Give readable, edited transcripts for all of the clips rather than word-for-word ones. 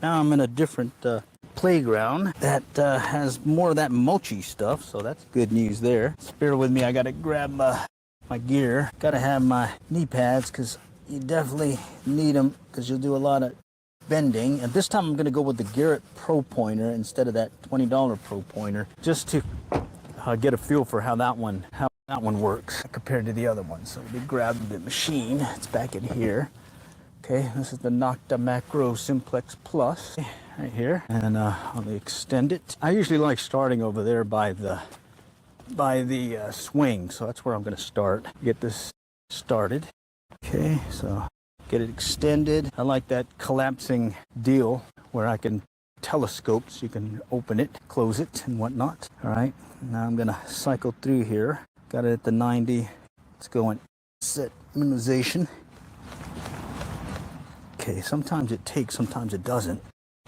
Now I'm in a different playground that has more of that mulchy stuff, so that's good news there. Just bear with me, I gotta grab my gear. Gotta have my knee pads because you definitely need them because you'll do a lot of bending. And this time I'm gonna go with the Garrett Pro Pointer instead of that $20 Pro Pointer, just to get a feel for how that one works compared to the other one. So we grab the machine. It's back in here. Okay, this is the Nocta Macro Simplex Plus right here, and let me extend it. I usually like starting over there by the swing, so that's where I'm going to start. Get this started. Okay, so get it extended. I like that collapsing deal where I can telescope, so you can open it, close it, and whatnot. All right, now I'm going to cycle through here. Got it at the 90. Let's go and set minimization. Okay, sometimes it takes, sometimes it doesn't.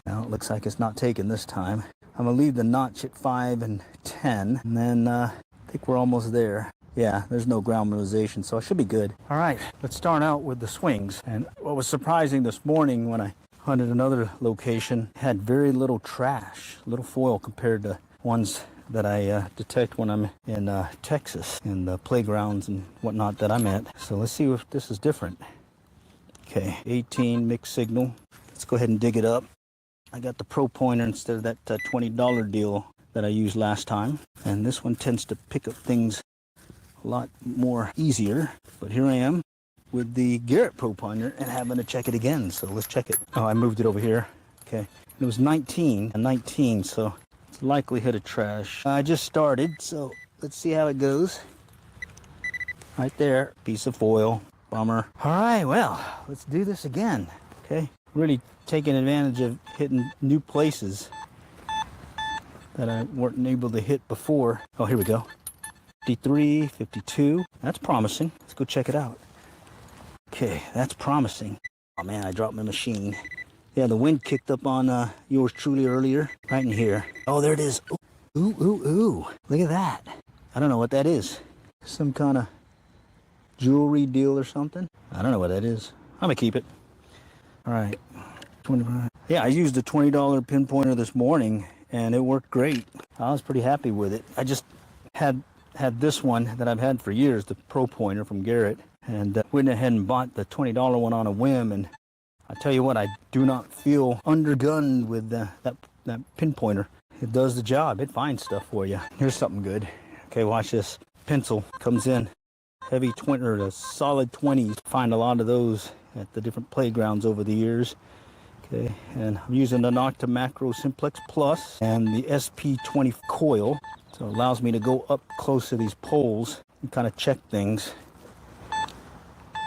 Now it looks like it's not taking this time. I'm gonna leave the notch at 5 and 10, and then I think we're almost there. Yeah, there's no ground minimization, so I should be good. All right, let's start out with the swings. And what was surprising this morning when I hunted another location, had very little trash, little foil compared to ones that I detect when I'm in Texas, in the playgrounds and whatnot that I'm at. So let's see if this is different. Okay, 18 mixed signal. Let's go ahead and dig it up. I got the Pro Pointer instead of that $20 deal that I used last time. And this one tends to pick up things a lot more easier. But here I am with the Garrett Pro Pointer and having to check it again. So let's check it. Oh, I moved it over here. Okay, it was 19, so it's likelihood of trash. I just started, so let's see how it goes. Right there, piece of foil. Bummer. All right, well, let's do this again. Okay, really taking advantage of hitting new places that I weren't able to hit before. Oh, here we go. 53, 52. That's promising. Let's go check it out. Okay, that's promising. Oh man, I dropped my machine. Yeah, the wind kicked up on yours truly earlier, right in here. Oh, there it is. Ooh, ooh, ooh. Look at that. I don't know what that is. Some kind of jewelry deal or something. I don't know what that is. I'm gonna keep it. All right, 25. Yeah, I used the $20 pinpointer this morning and it worked great. I was pretty happy with it. I just had this one that I've had for years, the Pro Pointer from Garrett, and went ahead and bought the $20 one on a whim. And I tell you what, I do not feel undergunned with that pinpointer. It does the job. It finds stuff for you. Here's something good. Okay, watch this. Pencil comes in. Heavy 20 or the solid 20s. Find a lot of those at the different playgrounds over the years. Okay, and I'm using the Nocta Macro Simplex Plus and the SP20 coil. So it allows me to go up close to these poles and kind of check things.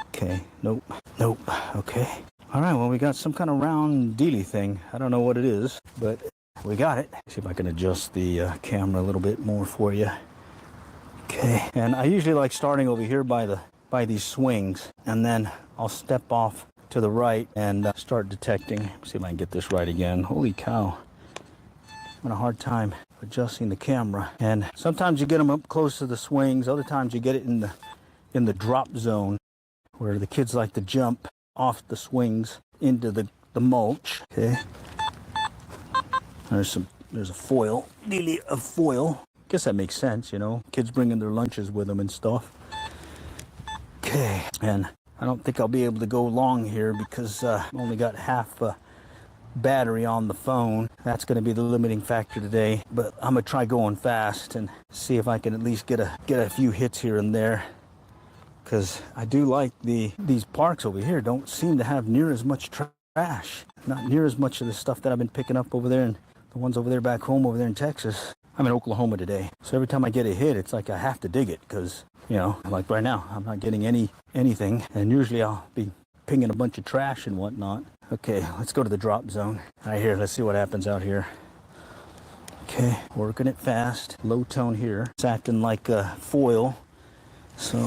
Okay, nope, nope, okay. All right, well, we got some kind of round dealy thing. I don't know what it is, but we got it. See if I can adjust the camera a little bit more for you. Okay, and I usually like starting over here by these swings, and then I'll step off to the right and start detecting. See if I can get this right again. Holy cow. I'm having a hard time adjusting the camera. And sometimes you get them up close to the swings, other times you get it in the drop zone where the kids like to jump off the swings into the mulch. Okay. There's a foil, nearly a foil. Guess that makes sense, you know, kids bringing their lunches with them and stuff. Okay, and I don't think I'll be able to go long here because I only got half battery on the phone. That's going to be the limiting factor today, but I'm gonna try going fast and see if I can at least get a few hits here and there, because I do like these parks over here don't seem to have near as much trash, not near as much of the stuff that I've been picking up over there, and the ones over there back home over there in Texas. I'm in Oklahoma today, so every time I get a hit, it's like I have to dig it, because, you know, like right now, I'm not getting anything, and usually I'll be pinging a bunch of trash and whatnot. Okay, let's go to the drop zone. All right, here, let's see what happens out here. Okay, working it fast. Low tone here. It's acting like a foil, so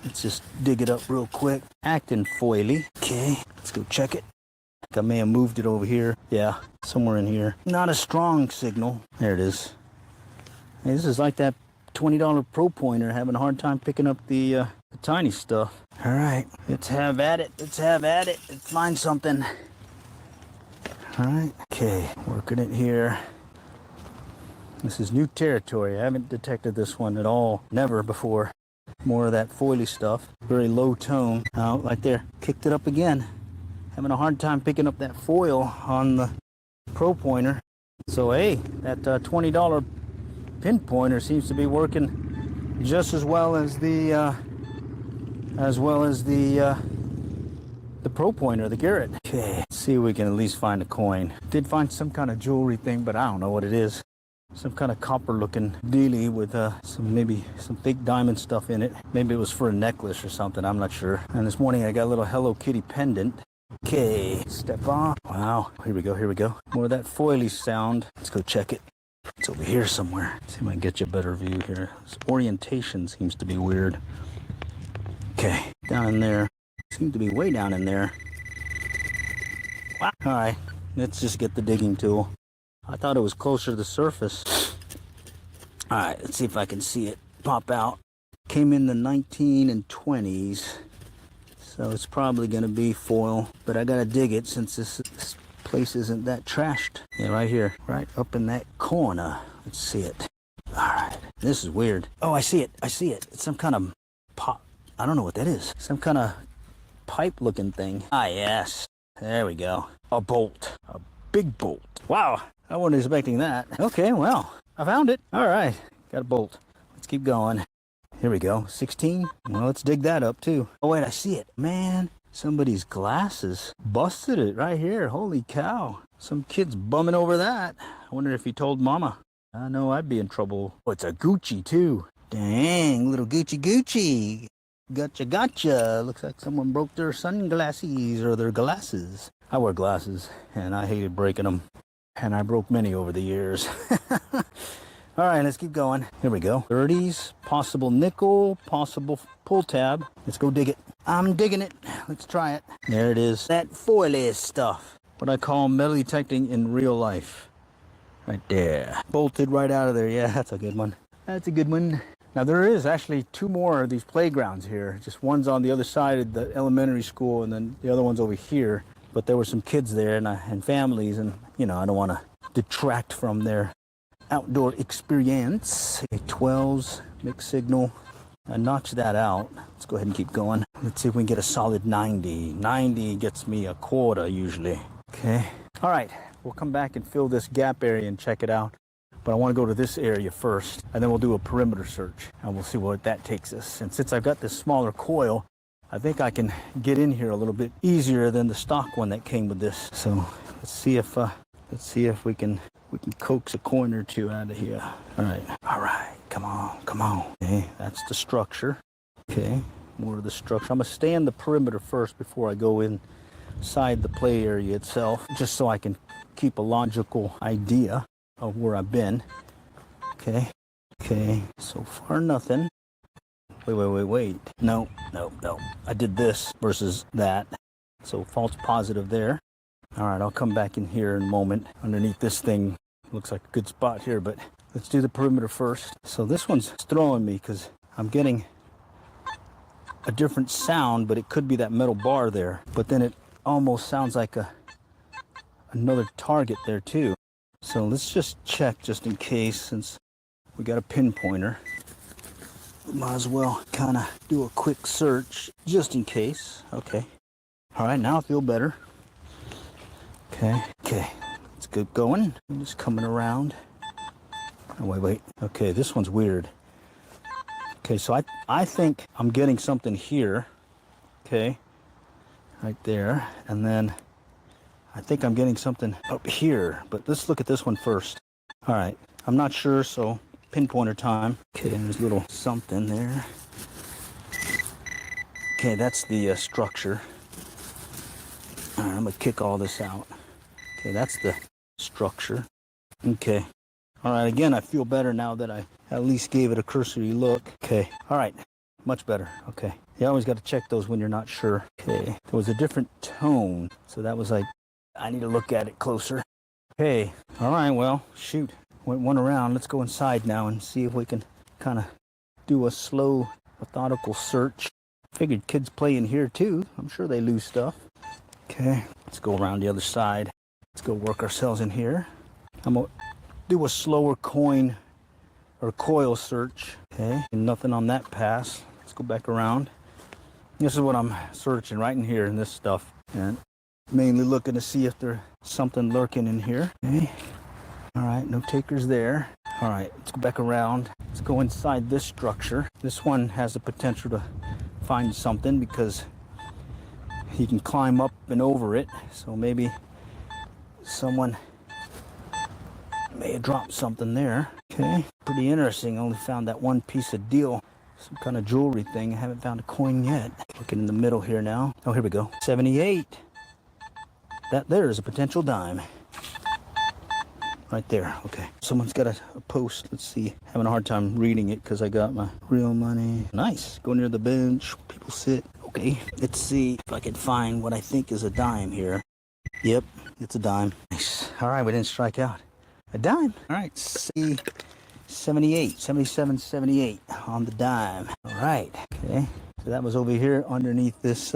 let's just dig it up real quick. Acting foily. Okay, let's go check it. I may have moved it over here. Yeah, somewhere in here. Not a strong signal. There it is. Hey, this is like that $20 Pro Pointer, having a hard time picking up the tiny stuff. All right, let's have at it. Let's have at it. Let's find something. All right, okay, working it here. This is new territory. I haven't detected this one at all. Never before. More of that foily stuff. Very low tone. Out right there. Kicked it up again. Having a hard time picking up that foil on the Pro Pointer. So hey, that $20 pinpointer seems to be working just as well as the Pro Pointer, the Garrett. Okay, let's see if we can at least find a coin. Did find some kind of jewelry thing, but I don't know what it is. Some kind of copper looking dealie with maybe some fake diamond stuff in it. Maybe it was for a necklace or something, I'm not sure. And this morning I got a little Hello Kitty pendant. Okay, step on. Wow, here we go, here we go. More of that foily sound. Let's go check it. It's over here somewhere. Let's see if I can get you a better view here. This orientation seems to be weird. Okay, down in there. Seems to be way down in there. Wow. All right, let's just get the digging tool. I thought it was closer to the surface. All right, let's see if I can see it pop out. Came in the 19 and 20s, so it's probably gonna be foil, but I gotta dig it since this place isn't that trashed. Yeah, right here, right up in that corner. Let's see it. All right, this is weird. Oh, I see it, I see it. It's some kind of pop. I don't know what that is. Some kind of pipe looking thing. Ah, yes, there we go. A bolt, a big bolt. Wow. I wasn't expecting that. Okay, well, I found it. All right, got a bolt. Let's keep going. Here we go, 16. Well, let's dig that up too. Oh wait, I see it. Man, somebody's glasses. Busted it right here, holy cow. Some kid's bumming over that. I wonder if he told mama. I know I'd be in trouble. Oh, it's a Gucci too. Dang, little Gucci. Gotcha. Looks like someone broke their sunglasses or their glasses. I wear glasses and I hated breaking them. And I broke many over the years. All right, let's keep going. Here we go. 30s, possible nickel, possible pull tab. Let's go dig it. I'm digging it. Let's try it. There it is. That foily stuff. What I call metal detecting in real life. Right there. Bolted right out of there. Yeah, that's a good one. That's a good one. Now there is actually two more of these playgrounds here. Just one's on the other side of the elementary school and then the other one's over here. But there were some kids there and families, and you know, I don't want to detract from their outdoor experience. Okay, 12s, mixed signal. I notched that out. Let's go ahead and keep going. Let's see if we can get a solid 90. 90 gets me a quarter usually. Okay. All right, we'll come back and fill this gap area and check it out. But I want to go to this area first, and then we'll do a perimeter search, and we'll see what that takes us. And since I've got this smaller coil, I think I can get in here a little bit easier than the stock one that came with this. So let's see if we can coax a coin or two out of here. All right, come on. Okay, that's the structure. Okay, more of the structure. I'm gonna stay in the perimeter first before I go inside the play area itself, just so I can keep a logical idea of where I've been. Okay, so far nothing. Wait. No. I did this versus that. So false positive there. All right, I'll come back in here in a moment. Underneath this thing, looks like a good spot here, but let's do the perimeter first. So this one's throwing me because I'm getting a different sound, but it could be that metal bar there. But then it almost sounds like another target there too. So let's just check just in case, since we got a pinpointer. Might as well kind of do a quick search just in case. Okay. All right, now I feel better. Okay. Let's get going. I'm just coming around. Oh, wait. Okay, this one's weird. Okay, so I think I'm getting something here. Okay. Right there. And then I think I'm getting something up here. But let's look at this one first. All right. I'm not sure, so pinpointer time. Okay, there's a little something there. Okay, that's the structure. All right, I'm gonna kick all this out. Okay, that's the structure. Okay. All right, again, I feel better now that I at least gave it a cursory look. Okay, all right, much better. Okay, you always got to check those when you're not sure. Okay, there was a different tone, so that was like, I need to look at it closer. Okay, all right, well, shoot. Went one around. Let's go inside now and see if we can kind of do a slow, methodical search. Figured kids play in here too. I'm sure they lose stuff. Okay, let's go around the other side. Let's go work ourselves in here. I'm gonna do a slower coin or coil search. Okay, and nothing on that pass. Let's go back around. This is what I'm searching right in here in this stuff, and mainly looking to see if there's something lurking in here. Okay. All right, no takers there. All right, let's go back around. Let's go inside this structure. This one has the potential to find something because he can climb up and over it. So maybe someone may have dropped something there. Okay, pretty interesting. I only found that one piece of deal. Some kind of jewelry thing. I haven't found a coin yet. Looking in the middle here now. Oh, here we go. 78. That there is a potential dime. Right there. Okay. Someone's got a post. Let's see. Having a hard time reading it because I got my real money. Nice. Go near the bench. People sit. Okay. Let's see if I can find what I think is a dime here. Yep. It's a dime. Nice. All right. We didn't strike out. A dime. All right. See. 78, 77, 78 on the dime. All right. Okay. So that was over here underneath this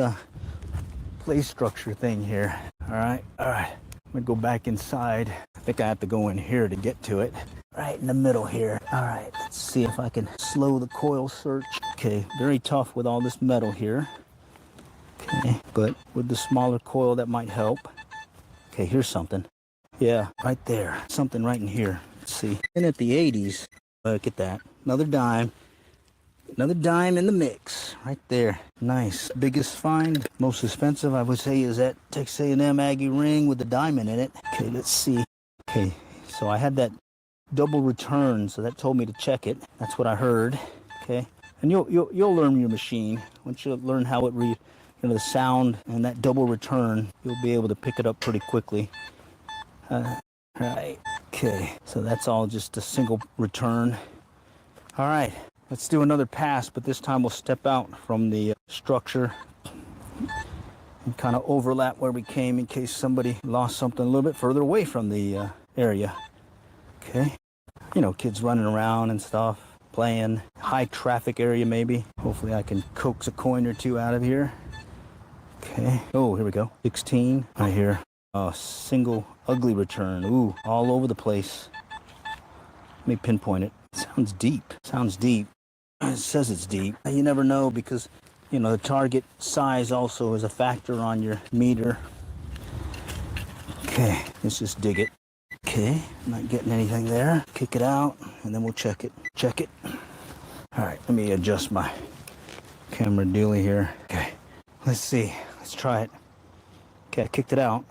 play structure thing here. All right. All right. I'm going to go back inside. I think I have to go in here to get to it. Right in the middle here. All right. Let's see if I can slow the coil search. Okay. Very tough with all this metal here. Okay. But with the smaller coil, that might help. Okay. Here's something. Yeah. Right there. Something right in here. Let's see. And at the 80s, look at that. Another dime. Another dime in the mix. Right there. Nice. Biggest find. Most expensive, I would say, is that Texas A&M Aggie ring with the diamond in it. Okay, let's see. Okay, so I had that double return, so that told me to check it. That's what I heard. Okay, and you'll learn your machine once you learn how it the sound and that double return. You'll be able to pick it up pretty quickly. Right. Okay, so that's all just a single return. All right, let's do another pass, but this time we'll step out from the structure and kind of overlap where we came in case somebody lost something a little bit further away from the area. Okay, you know, kids running around and stuff, playing. High traffic area maybe. Hopefully I can coax a coin or two out of here. Okay, oh, here we go. 16 right here. A single ugly return. Ooh, all over the place. Let me pinpoint it. Sounds deep. Sounds deep. It says it's deep. You never know because, you know, the target size also is a factor on your meter. Okay, let's just dig it. Okay, not getting anything there. Kick it out, and then we'll check it. Check it. All right, let me adjust my camera dealy here. Okay, let's see. Let's try it. Okay, I kicked it out.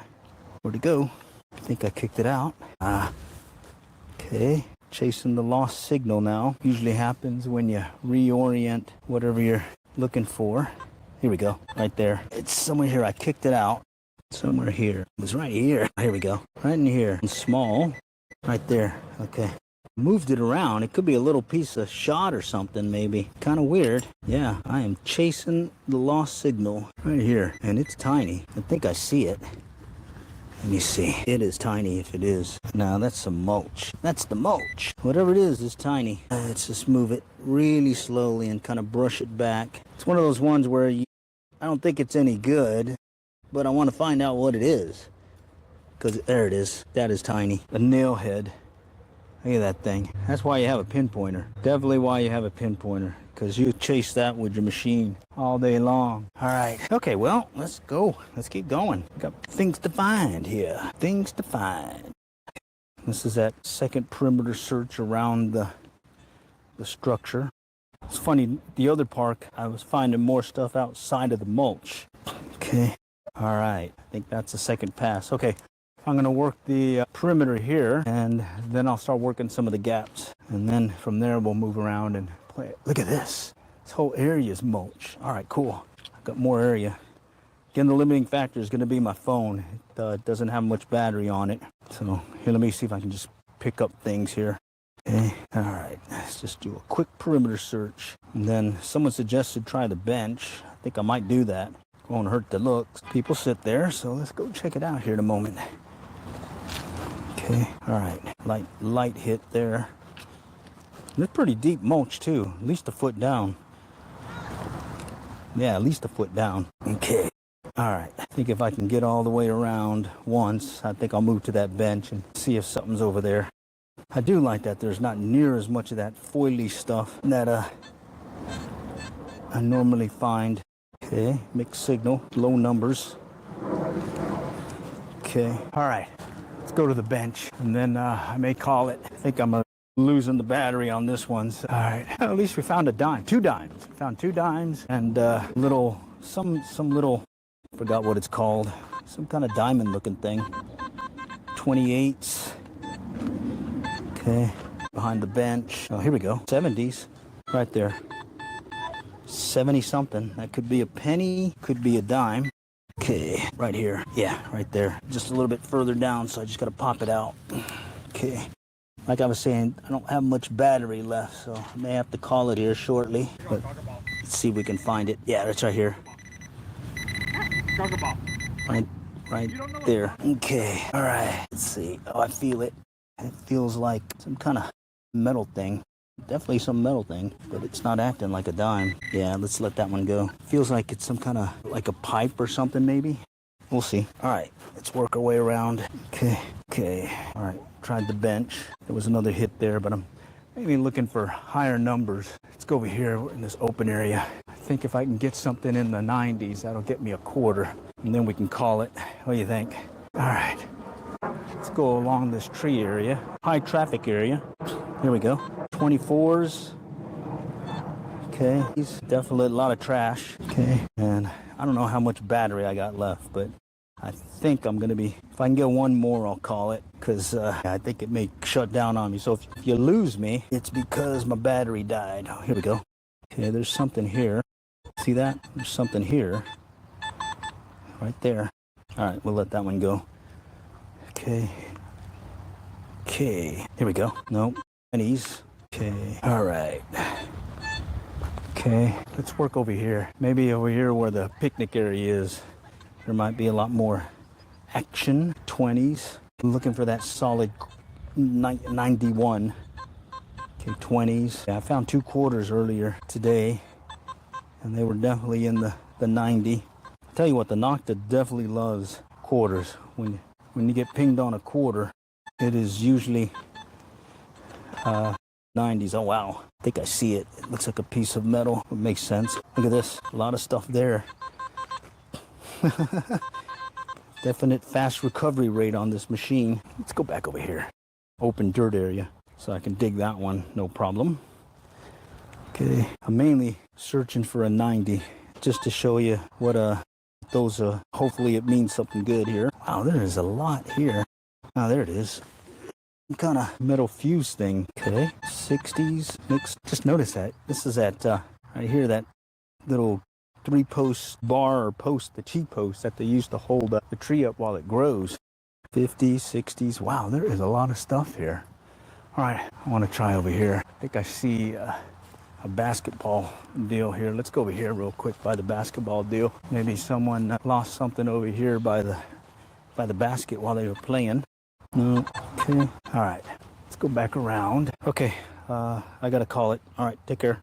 Where'd it go? I think I kicked it out. Okay. Chasing the lost signal now. Usually happens when you reorient whatever you're looking for. Here we go. Right there. It's somewhere here. I kicked it out. Somewhere here. It was right here. Here we go. Right in here. And small. Right there. Okay. Moved it around. It could be a little piece of shot or something maybe. Kind of weird. Yeah. I am chasing the lost signal right here. And it's tiny. I think I see it. Let me see. It is tiny if it is. Now that's some mulch. That's the mulch. Whatever it is tiny. Let's just move it really slowly and kind of brush it back. It's one of those ones where I don't think it's any good, but I want to find out what it is. Because there it is. That is tiny. A nail head. Look at that thing. That's why you have a pinpointer. Definitely why you have a pinpointer. Because you chase that with your machine all day long. All right. Okay, well, let's go. Let's keep going. Got things to find here. Things to find. This is that second perimeter search around the structure. It's funny, the other park, I was finding more stuff outside of the mulch. Okay. All right. I think that's the second pass. Okay. I'm going to work the perimeter here, and then I'll start working some of the gaps. And then from there, we'll move around and play it. Look at this. This whole area is mulch. All right, cool. I've got more area. Again, the limiting factor is going to be my phone. It doesn't have much battery on it. So here, let me see if I can just pick up things here. Okay. All right. Let's just do a quick perimeter search. And then someone suggested try the bench. I think I might do that. Won't hurt the looks. People sit there, so let's go check it out here in a moment. Okay, all right, light hit there. It's pretty deep mulch too, at least a foot down. Yeah, at least a foot down. Okay, All right, I think if I can get all the way around once, I think I'll move to that bench and see if something's over there. I do like that there's not near as much of that foily stuff that I normally find. Okay, mixed signal, low numbers. Okay, all right, let's go to the bench, and then I may call it. I think I'm losing the battery on this one. So, all right, at least we found a dime, 2 dimes. We found 2 dimes and little, some little, forgot what it's called, some kind of diamond looking thing. 28s. Okay, behind the bench. Oh, here we go. 70s, right there. 70 something. That could be a penny, could be a dime. Okay, right here. Yeah, right there. Just a little bit further down, so I just gotta pop it out. Okay. Like I was saying, I don't have much battery left, so I may have to call it here shortly. But let's see if we can find it. Yeah, it's right here. Right there. Okay, all right. Let's see. Oh, I feel it. It feels like some kind of metal thing. Definitely some metal thing, but it's not acting like a dime. Yeah, let's let that one go. Feels like it's some kind of, like a pipe or something maybe. We'll see. All right, let's work our way around. Okay. All right, tried the bench. There was another hit there, but I'm maybe looking for higher numbers. Let's go over here in this open area. I think if I can get something in the 90s, that'll get me a quarter, and then we can call it. What do you think? All right. Let's go along this tree area, high traffic area. Here we go. 24s. Okay, he's definitely a lot of trash. Okay, and I don't know how much battery I got left, but I think I'm gonna be, if I can get one more, I'll call it, because I think it may shut down on me. So if you lose me, it's because my battery died. Oh, here we go. Okay, there's something here. See that? There's something here. Right there. All right, we'll let that one go. Okay, here we go. Nope, pennies. Okay, all right. Okay, let's work over here. Maybe over here where the picnic area is, there might be a lot more action. 20s. I'm looking for that solid 91. Okay, 20s. Yeah, I found 2 quarters earlier today, and they were definitely in the 90. I'll tell you what, the Nocta definitely loves quarters. When you get pinged on a quarter, it is usually 90s. Oh, wow. I think I see it. It looks like a piece of metal. It makes sense. Look at this. A lot of stuff there. Definite fast recovery rate on this machine. Let's go back over here. Open dirt area. So I can dig that one. No problem. Okay. I'm mainly searching for a 90 just to show you what those hopefully it means something good here. Wow, there is a lot here. Oh, there it is. Some kind of metal fuse thing. Okay, 60s mixed. Just notice that this is at right here, that little 3-post bar or post, the T-post that they use to hold the tree up while it grows. 50s, 60s. Wow, there is a lot of stuff here. All right, I want to try over here. I think I see a basketball deal here. Let's go over here real quick by the basketball deal. Maybe someone lost something over here by the basket while they were playing. No. Okay. All right. Let's go back around. Okay. I gotta call it. All right. Take care.